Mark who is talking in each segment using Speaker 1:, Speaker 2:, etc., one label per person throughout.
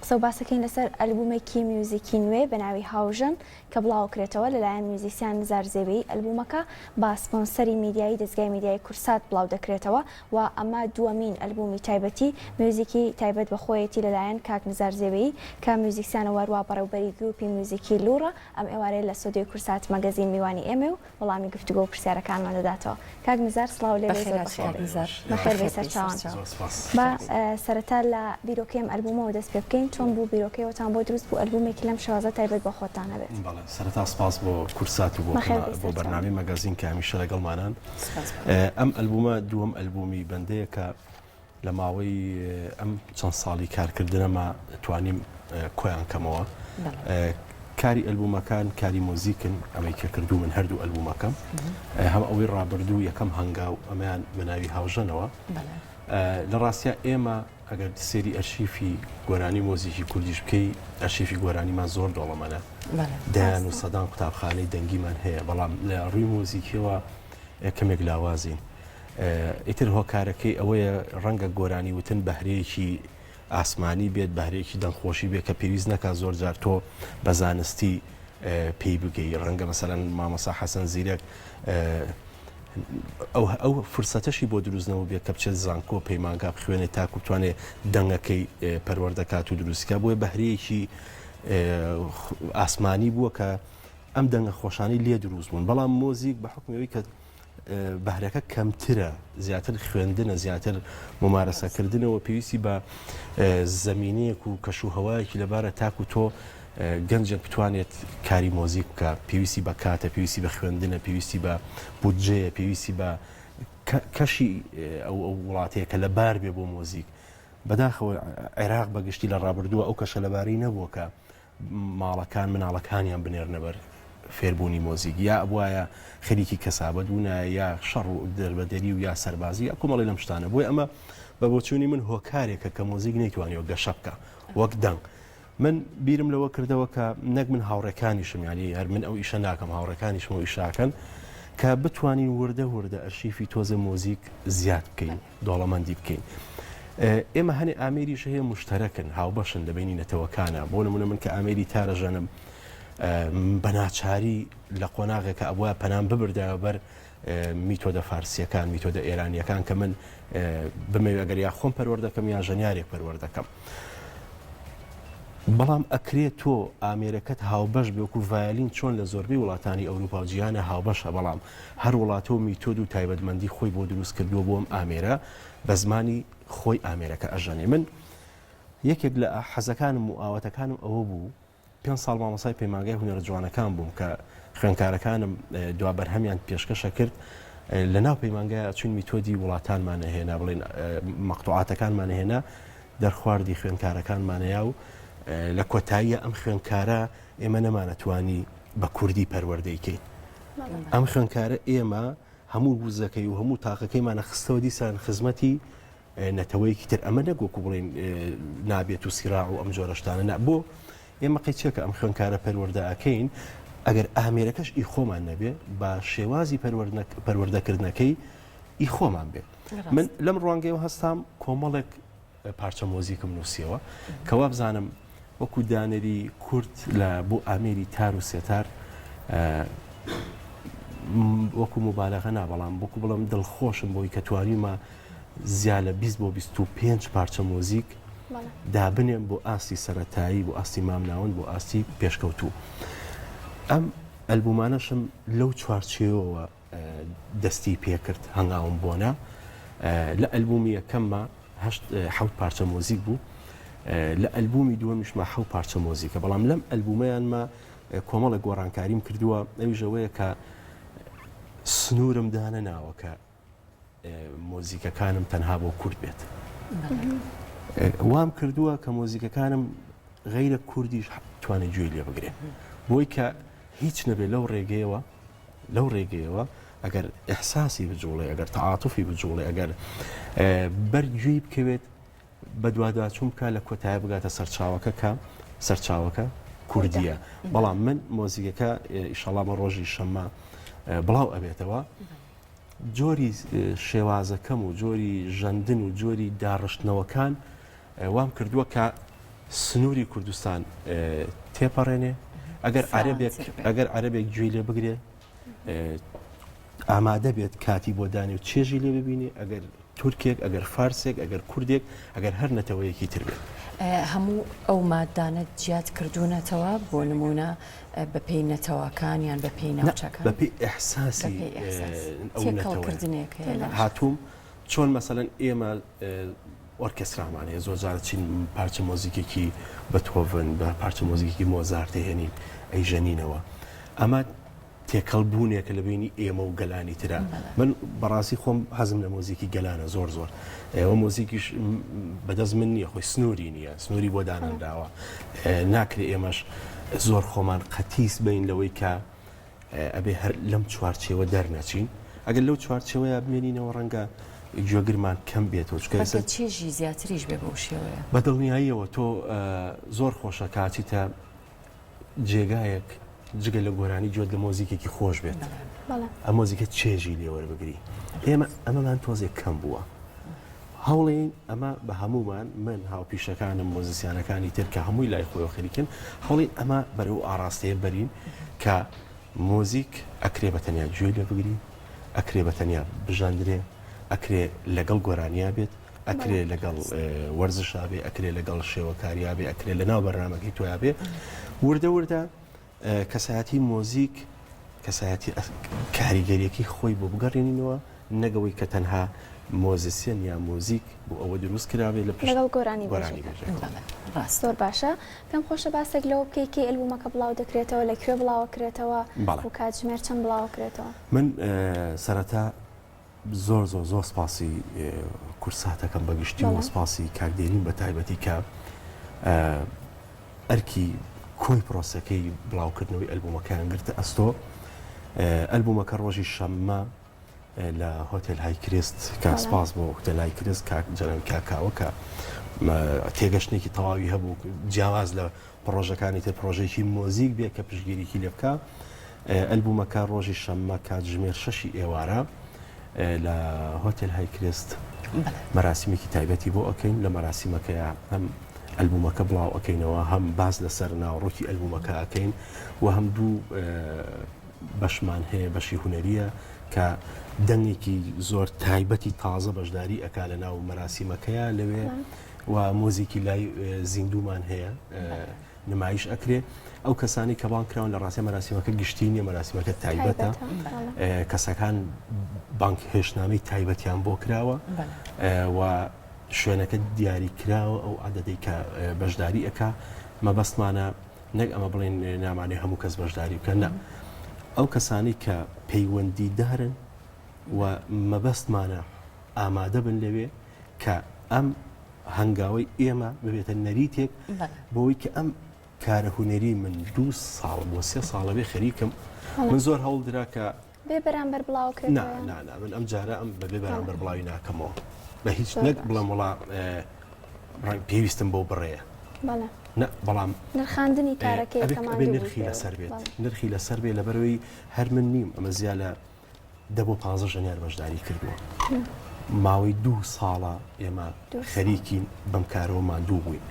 Speaker 1: قسە و باسەکەین لەسەر ئەلبومێکی میوزیکی نوێ بە ناوی هاوژن کە بڵاوکرێتەوە لەلایەن میوزیسیان نزار زێوی. ئەلبومەکە با سپۆنسەری میدیایی دەستگای میدیای کورسات بڵاو دەکرێتەوە و ئەمە دووەمین ئەلبومی تایبەتی میوزیکی تایبەت بە خۆیەتی لەلایەن کاک نزار زێوی کە میوزیسیانە وەروا بەڕێوبەری گروپی میوزیکی لوڕە. ئەم ئێوارەیە لە سۆدیۆی کورسات مەگەزین میوانی ئێمە و وەڵامی گفتوگۆ و پرسیارەکانمان دەداتەوە. کاک نزار سڵاو لێ بەخێر بێ سەرچاوان. با سەرەتا لە بیرۆکەیم ئەلبومەوە دەست پێ بکەین چۆن بوو بیرۆکەیەوەتان بۆ دروست بوو ئەلبومێکی لەم شێوازە تایبەت بە خۆتانە بێت؟
Speaker 2: بەڵێ سەرەتا سپاس بۆ کورسات و بۆ بەرنامەی مەگازین کە هەمیشە لەگەڵمانان. ئەم ئەلبومە دووەم ئەلبومی بەندەیە کە لە ماوەی ئەم چەند ساڵی کارکردنەما توانیم کۆیان کەمەوە. کاری ئەلبومەکان کاری مۆزیکن ئەمەی کە کردو من هەردوو ئەلبومەکەم هەم ئەوەی ڕابردوو یەکەم هەنگاو ئەمەیان بە ناوی هاوژەنەوە. لە ڕاستیە ئێمە ئەگەر سێری ئەرشیفی گۆرانی مۆزیکی کوردیش بکەی ئەرشیفی گۆرانیمان زۆر دۆڵەمەنە دایان و سەدان قوتابخانەی دەنگیمان هەیە بەڵام لە ڕووی مۆزیکیەوە کەمێک لاوازین. ئیتر هۆکارەکەی ئەوەیە ڕەنگە گۆرانی وتن بەهرەیەکی ئاسمانی بێت بەهرەیەکی دەنگخۆشی بێت کە پێویست نەکە زۆر جار تۆ بە زانستی پێی بگەی ڕەنگە مەسەلەن مامۆستا حەسەن زیرەک ئەو فرسەتەشی بۆ دروستنەوە بێت کە بچێت زانکۆ پەیمانگا بخوێنێت تاکو بتوانێت دەنگەکەی پەروەردەکات و دروستکە بۆیە بەهرەیەکی ئاسمانی بووە کە ئەم دەنگە خۆشانی لێ دروست بوون. بەڵام مۆزیک بە حکمەوەی کە بەهرەکە کەمترە زیاتر خوێندنە زیاتر ممارەسەکردنەوە پێویستی بە زەمینەیەک و کەشوهەوایەکی لەبارە تاکو تۆ گەنجێک بتوانێت کاری مۆزیک بکە پێویستی بە کاتە پێویستی بە خوێندنە پێویستی بە بودجەیە پێویستی بە کەشی ئەو وڵاتەیە کە لەبار بێ بۆ مۆزیک. بەداخەوە عێراق بەگشتی لە ڕابردووە ئەو کەشە لەباری نەبووە کە ماڵەکان مناڵەکانیان بنێرنە بەر فێربوونی مۆزیک یا ئەوایە خەریکی کەسابەت بوونە یا شەڕ و دەربەدەری و یا سەربازی کۆمەڵی لەم شتانە. بۆی ئەمە بە بۆچوونی من هۆکارێکە کە مۆزیک نەیتوانێت گەشە بکە وەک دەنگ. من بیرم لەوە کردەوە کە نەک من هاوڕەکانیشم ینی هەر من ئەو ئیشە ناکەم هاوڕەکانیشم و ئیشاکەن کە بتوانین وردە ئەرشیفی تۆزە مۆزیک زیاد بکەین دۆڵەمەندی بکەین. ئێمە هەنێ ئامێریش هەیە مشتەرەکن هاوبەشن لەبینی نەتەوەکانە بۆ نمونە من کە ئامێری تارەژەنم بەناچاری لە قۆناغێکە ئەوە پەنام ببردایە بەر میتۆدە فارسیەکان میتۆدە ئێرانیەکان کە من بمەوێت ئەگەر یا خۆم پەروەردەکەم یا ژەنیارێک پەروەردەکەم. بەڵام ئەکرێت تۆ ئامێرەکەت هاوبەش بێوەکو ڤایلین چۆن لە زۆربەی وڵاتانی ئەوروپا و جیهانە هاوبەشە بەڵام هەر وڵاتە و میتۆد و تایبەتمەندی خۆی بۆ دروست کردووە بۆ ئەم ئامێرە بە زمانی خۆی ئامێرەکە ئەژەنێ. من یەکێک لە حەزەکانم و ئاواتەکانم ئەوە بوو 5 ساڵ مامۆسای پەیمانگای هونەرە جوانەکان بووم کە خوێندکارەکانم دوا بەرهەمیان پێشکەشە کرد لە ناو پەیمانگای چون میتۆدی وڵاتانمانە هێنا بڵێن مەقتوعاتەکانمانە هێنا دەرخواردی خوێندکارەکانمانەیە و لە کۆتاییە ئەم خوێندکارە ئێمە نەمانەتوانی بە کوردی پەروەردەیکەین. ئەم خوێندکارە ئێمە هەموو وزەکەی و هەموو تاقەکەیمانە خستەوە دیسان خزمەتی نەتەوەیەکی تر ئەمە نەگوکو بڵێن نابێت و سیراع و ئەم جۆرەشتانە بۆ ئێمە قەیچێکە ئەم خوێندکارە پەروەردە ئەکەین ئەگەر ئامێرەکەش ئی خۆمان نەبێ بە شێوازی پەروەردەکردنەکەی ئی خۆمان بێ. من لەم ڕوانگەیەوە هەستام کۆمەڵێک پارچە مۆزیکم نووسیەوە کەوا بزانم وەکو دانەری کورد لە بۆ ئامێری تار و سێتار وەکو مبالەغە نابەڵام بۆکو بڵم دڵخۆشم بۆی کە توانیمە زیاد لە 20 بۆ 25 پارچە مۆزیک دابنێم بۆ ئاستی سەرەتایی بۆ ئاستی مامناوەند بۆ ئاستی پێشکەوتوو. ئەم ئەلبومانەشم لەو چوارچێەوە دەستی پێکرد هەنگاوم بۆنە لە ئەلبومی یەکەممە 7 پارچە مۆزیک بوو لە ئەلبومی دووەمیشمە 7 پارچە مۆزیکە بەڵام لەم ئەلبومەیانمە کۆمەڵە گۆڕانکاریم کردووە ئەویژەوەیە کە سنوورم دانە ناوەکە مۆزیکەکانم تەنها بۆ کورد بێت. وام کردووە کە مۆزیکەکانم غەیرە کوردیش توانێت گوێی لێ بگرێ بۆی کە هیچ نەبێت لەو ڕێگەیەوە ئەگەر ئەحساسی بجوڵێ ئەگەر تەعاتوفی بجوڵێ ئەگەر بەرگوێی بکەوێت بە دوواداچوون بکە لە کۆتایە بگاتە سەرچاوەکە کوردیە. بەڵام من مۆزیکەکە ئیشەڵا بە ڕۆژی شەممە بڵاو ئەبێتەوە جۆری شێوازەکەم و جۆری ژەندن و جۆری داڕشتنەوەکان وام کردووە کە سنووری کوردستان تێپەڕێنێ ئەگەر عەرەبێک گوێی لێ بگرێ ئامادە بێت کاتی بۆ دانی و چێژی لێ ببینێ ئەگەر تورکێک ئەگەر فارسێک ئەگەر کوردێک ئەگەر هەر نەتەوەیەکی تر بێت
Speaker 3: هەموو ئەو مادانە جیات کردوونەتەوە بۆ نمونە بەپێی نەتەوەکان یان بەپێی ناوچەکان
Speaker 2: بەپێی ئەحساسی
Speaker 3: تێکەڵکردنێک
Speaker 2: هاتووم چۆن مەسەڵەن ئێمە ئۆرکێسترامانەیە زۆر جار چین پارچە مۆزیکێکی بەتۆڤن بە پارچە مۆزیکێکی مۆزار دەهێنین ئەیژەنینەوە ئەمە تێکەڵبوونێکە لە بینی ئێمە و گەلانی ترە من بەڕاستی خۆم حەزم لە مۆزیکی گەلانە زۆر ئێوە مۆزیکیش بەدەست من نییە خۆی سنووری نییە سنووری بۆ دانانداوە ناکرێ ئێمەش زۆر خۆمان قەتیس بین لەوەی کە ئەبێ هەر لەم چوارچێوە دەرنەچین ئەگەر لەو چوارچێوەیە بمێنینەوە ڕەنگە گوێگرمان کەم بێتەوە
Speaker 3: چێژی زیاتریش بێ بۆ شێوەیە
Speaker 2: بە دڵنیاییەوە تۆ زۆر خۆشە کاچیتە جێگایەک جگە لە گۆرانی جۆت لە مۆزیکێکی خۆش بێت ئەم مۆزیکە چێژی لێوەربگری ئێمە ئەمەمان تۆزێک کەم بووە هەوڵین ئەمە بە هەمومان من هاوپیشەکانم مۆزیسیانەکانی تر کە هەمووی لای خۆی خەریکن هەوڵین ئەمە بەرەو ئاراستەیە بەرین کە مۆزیک ئەکرێ بە تەنیا گوێ لێ بگری ئەکرێ بە تەنیا بژاندرێ ئەکرێ لەگەڵ گۆرانیا بێت ئەکرێ لەگەڵ وەرزشا بێ ئەکرێ لەگەڵ شێوەکاریا بێ ئەکرێ لە ناو بەرنامەکەی تۆیا بێ وردە کەسایەتی مۆزیک کەسایەتی کاریگەریەکی خۆی بۆ بگەڕێنینەوە نەگەوەی کە تەنها مۆزیسیەن یا مۆزیک بۆ ئەوە دروست کرابێ لە
Speaker 1: لەگەڵ گۆرانی زۆر باشە پێم خۆشە باسێک لەوە بکەیکی ئەلبومەکە بڵاو دەکرێتەوە لەکوێ بڵاوەکرێتەوە و کاتژمێر چەند بڵاوەکرێتەوە
Speaker 2: من سەرەتا زۆر سپاسی کورساتەکەم بەگشتی و سپاسی کاکدێرین بە تایبەتی کە ئەرکی کۆی پرۆسەکەی بڵاوکردنەوەی ئەلبومەکەیان گرتە ئەستۆ ئەلبومەکە ڕۆژی شەممە لە هۆتێل هایکرێست کە سپاس بۆ هۆتێلای کرێست جەرەن کاکاوە کە تێگەشتێکی تەواوی هەبوو جیاواز لە پرۆژەکانی تر پرۆژێکی مۆزیک بێ کە پشگیریکی لێ بکە ئەلبومەکە ڕۆژی شەممە کاتژمێر 6 ئێوارە لە هۆتێل هایکرێست مەراسیمێکی تایبەتی بۆ ئەەکەین لە مەراسیمەکەیە هەم ئەلبومەکە بڵاو ئەەکەینەوە هەم باز لەسەر ناوڕۆکی ئەلبومەکە ئەەکەین و هەم دوو بەشمان هەیە بەشی هوەریە کە دەنگێکی زۆر تایبەتی تازە بەشداری ئەکا لە ناو مەراسیمەکەیە لەوێ و مۆزیکی لای زیندومان هەیە نمایش ئەکرێ ئەو کەسانی کە بان کراون لە ڕاستی مەراسیمەکە گشتی نیە مەراسیمەکە تایبەتە کەسەکان بانک هێشتنامەی تایبەتیان بۆ کراوە و شوێنەکە دیاری کراوە ئەو عادەدەی کە بەشداری ئەکا مەبەستمانە نەک ئەمە بڵێن نامانێ هەموو کەس بەشداری بکەن نە ئەو کەسانی کە پەیوەندی دارن و مەبەستمانە ئامادە بن لەوێ کە ئەم هەنگاوی ئێمە ببێتە نەریتێک بۆی کە ئەم کارە هوەری من 2 ساڵ بۆ 3 ساڵەوێ خەریکم من زۆر هەوڵدرا کە
Speaker 1: بێ بەرامبەر بڵاوکرێت
Speaker 2: من ئەم جارە ئەم بەبێ بەرامبەر بڵاوی ناکەمەوە بە هیچ نەک بڵێم وڵا پێویستم بۆ بڕێە بەڵام
Speaker 1: نرخاندنی کارەکەی
Speaker 2: نرخی لەسەر بێ لەبەرەوەی هەر من نیم ئەمە زیاد لە 10 بۆ 15 ژەنیار بەشداری کردووە ماوەی 2 ساڵە ئێمە خەریکی بەم کارەوە ماندوو بووین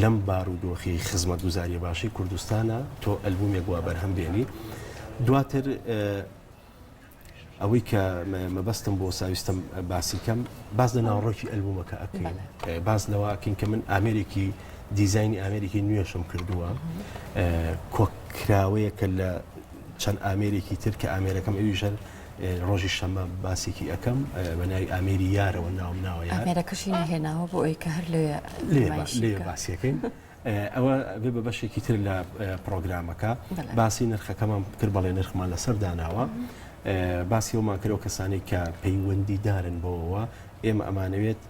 Speaker 2: لەم بارودۆخی خزمەتگوزاریە باشی کوردستانە تۆ ئەلبومێک وا بەرهەم بێنی دواتر ئەوەی کە مەبەستم بۆ ساویستم باسی کەم باز لە ناوڕۆکی ئەلبومەکە ئەکەین باز لەوە ئەکەین کە من ئامێرێکی دیزایانی ئامێریکی نوێشم کردووە کۆکراوەیەکە لە چەند ئامێرێکی تر کە ئامێرەکەم ئەویژەر ڕۆژی شەمە باسێکی ئەەکەم بەناوی ئامێری یارەوە ناوم ناوە
Speaker 3: ئامێرەکەشی نهێناوە بۆ ئەوی کە هەر
Speaker 2: لێ باسیەکەین ئەوە بێ بە بەشێکی تر لە پرۆگرامەکە باسی نرخەکەمان کرد بەڵێ نرخمان لەسەر داناوە باسی ئەومان کرد ئەو کەسانی کە پەیوەندی دارن بۆەوە ئێمە ئەمانەوێت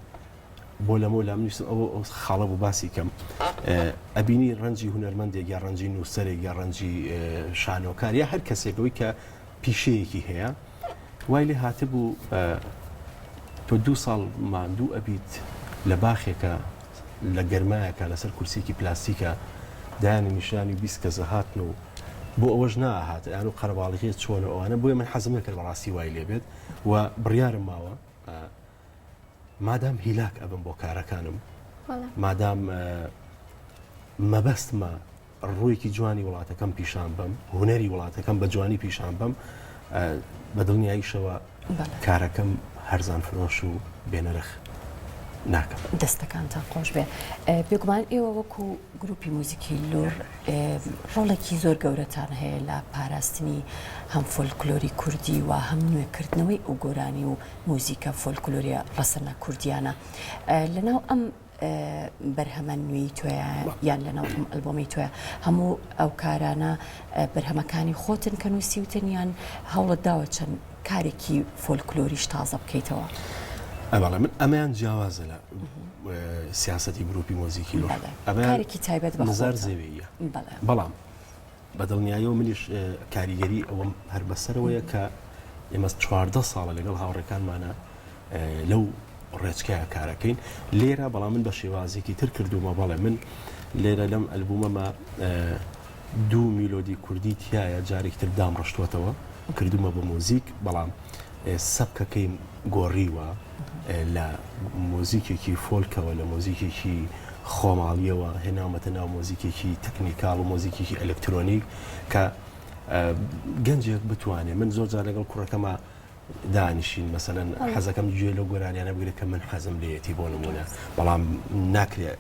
Speaker 2: بۆ لەمە لام نووسم ئەو خاڵە بوو باسی کەم ئەبینی ڕەنجی هونەرمەندێک یا ڕەنجی نووسەرێک یا ڕەنجی شانۆکار یا هەر کەسێکەوەی کە پیشەیەکی هەیە وای لێ هاتبوو تۆ 2 ساڵ ماندوو ئەبیت لە باخێکە لە گەرمایەکە لەسەر کورسێکی پلاستیکە دایانی نیشانی 20 کەس هاتن و بۆ ئەوەش ناهات یان و قەرەباڵغێت چۆن ئەوانە بۆیە من حەزم نەکرد بەڕاستی وای لێبێت و بڕیارم ماوە مادام هیلاک ئەبم بۆ کارەکانم مادام مەبەستمە ڕوویەکی جوانی وڵاتەکەم پیشان بم هوەری وڵاتەکەم بە جوانی پیشان بم بە دڵنیاییشەوە کارەکەم هەرزان فرۆش و بێنەرخ ناکەم.
Speaker 3: دەستەکانتان خۆش بێ بێگومان ئێوە وەکو گروپی موزیکی لۆر ڕۆڵێکی زۆر گەورەتان هەیە لە پاراستنی هەم فۆلکلۆری کوردی و هەم نوێکردنەوەی ئەو گۆرانی و موزیکە فۆلکلۆریە ڕەسەنە کوردیانە لەناو ئەم بەرهەمە نوێی توێە یان لەناو ئەم ئەلبۆمی توێە هەموو ئەو کارانە بەرهەمەکانی خۆتن کە نووسیوتن یان هەوڵت داوە چەند کارێکی فۆلکلۆریش تازە بکەیتەوە.
Speaker 2: ئەوڵە من ئەمەیان جیاوازە لە سیاسەتی گروپی مۆزیکی لۆ
Speaker 3: کارێکی تایبەت بە
Speaker 2: نزار زەویە بەڵام بەدڵنیاییەوە منیش کاریگەری ئەوەم هەر بەسەرەوەیە کە ئێمە 14 ساڵە لەگەڵ هاوڕێکانمانە لەو ڕێچکایە کارەکەین لێرە بەڵام من بە شێوازێکی تر کردومە بەڵێ من لێرە لەم ئەلبومەمە دوو میلۆدی کوردی تایە جارێکتر دامڕشتوەتەوە کردومە بە مۆزیک بەڵام سەبکەکەی گۆڕیوە لە مۆزیکێکی فۆلکەوە لە مۆزیکێکی خۆماڵیەوە هێناومەتە ناو مۆزیکێکی تەکنیکاڵ و مۆزیکێکی ئەلکترۆنیک کە گەنجێک بتوانێت من زۆر جار لەگەڵ کوڕەکەمە دانیشین مەسەلەن حەزەکەم گوێ لەو گۆرانیانە بگرێت کە من حەزم لێتی بۆ نمونە بەڵام ناکرێت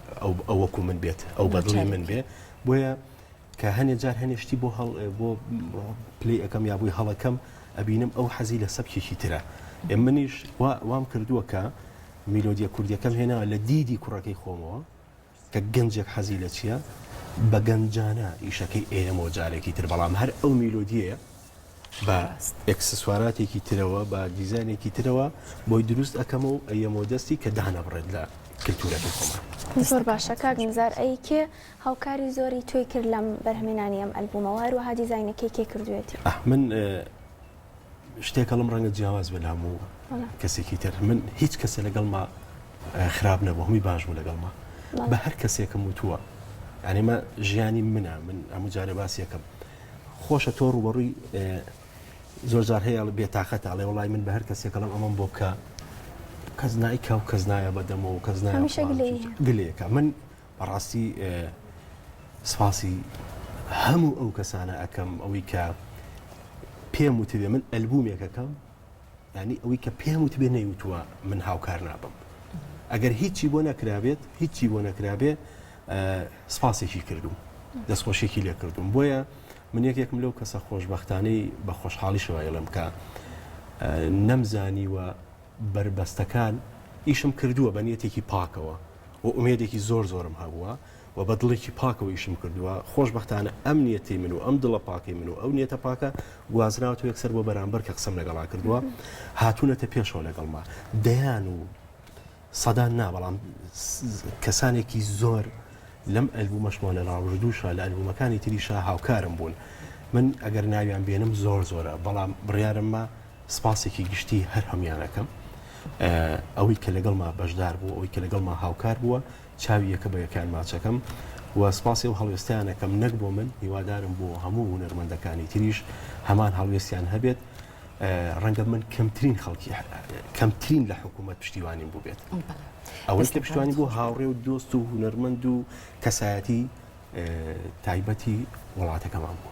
Speaker 2: ئەوەکو من بێت ئەو بەدڵی من بێ بۆیە کە هەنێ جار هەنێشتی بۆ پلی ئەەکەم یا بووی هەڵەکەم ئەبینم ئەو حەزی لە سەبکێکی ترە منیش وام کردووە کە میلۆدیە کوردیەکەم هێناوە لە دیدی کوڕەکەی خۆمەوە کە گەنجێک حەزی لە چییە بە گەنجانە ئیشەکەی ئێمە جارێکی تر بەڵام هەر ئەو میلۆدیەیە بە ئەکسسواراتێکی ترەوە بە دیزانێکی ترەوە بۆی دروست ئەەکەم و ئەیەمە دەستی کە دانەبڕێت لە کلتورەکەی خۆمان.
Speaker 1: زۆر باشە کاگنزار ئەیکێ هاوکاری زۆری توی کرد لەم بەرهەمێنانی ئەم ئەلبومەوە هەروەها دیزاینەکەی کێ کردوێتی
Speaker 2: من شتێکە لەم ڕەنگە جیاواز بە لە هەموو کەسێکی تر من هیچ کەسە لەگەڵما خراپ نەبوو هەمووی باش بوو لەگەڵما بە هەر کەسێکم وتووە یعنی ژیانی منە من هەموو جارێ باسیەکەم خۆشە تۆ ڕوبەڕووی زۆر جار هەیە بێتاقەت ئەڵێ وڵای من بە هەر کەسێکەڵم ئەمەم بۆ بکە کەس نایکە و کەس نایە بەدەمەوە و کەس گلەیەکە من بەڕاستی سپاسی هەموو ئەو کەسانە ئەەکەم ئەوەی کە پێم وتبێ من ئەلبومێکەکەم ینی ئەوەی کە پێم وتبێ نەیوتووە من هاوکار نابم ئەگەر هیچی بۆ نەکرابێ سپاسێکی کردوم دەستخۆشێکی لێ کردوم بۆیە من یەکێکم لەو کەسە خۆشبەختانەی بە خۆشحاڵیشەوە ئێڵم کە نەمزانی وە بربەستەکان ئیشم کردووە بە نیەتێکی پاکەوە و ئومێدێکی زۆرم هەبووە و بە دڵێکی پاکەوە ئیشم کردووە خۆشبەختانە ئەم نیەتی من و ئەم دڵە پاکەی من و ئەو نیەتە پاکە گوازراوەوە یەکسەر بۆ بەرامبەر کە قسەم لەگەڵا کردووە هاتوونەتە پێشەوە لەگەڵما دەیان و سەدان نا بەڵام کەسانێکی زۆر لەم ئەلبومەشمەوە لە ڕاوردووشە لە ئەلبومەکانی تریشە هاوکارم بوون من ئەگەر ناویان بێنم زۆرە بەڵام بڕیارممە سپاسێکی گشتی هەر هەمیانەکەم ئەوەی کە لەگەڵما بەشدار بوو ئەوەی کە لەگەڵما هاوکار بووە چاوی یەکە بە یەکان ماچەکەم و سپاسی و هەڵوێستیانەکەم نەک بۆ من هیوادارم بۆ هەموو هونەرمەندەکانی تریش هەمان هەڵوێستیان هەبێت ڕەنگە من کەمترین لە حکوومەت پشتیوانیم بوو بێت ئەوەی کە پشتیوانی بۆ هاوڕێ و دۆست و هونەرمەند و کەسایەتی تایبەتی وڵاتەکەمان بوو.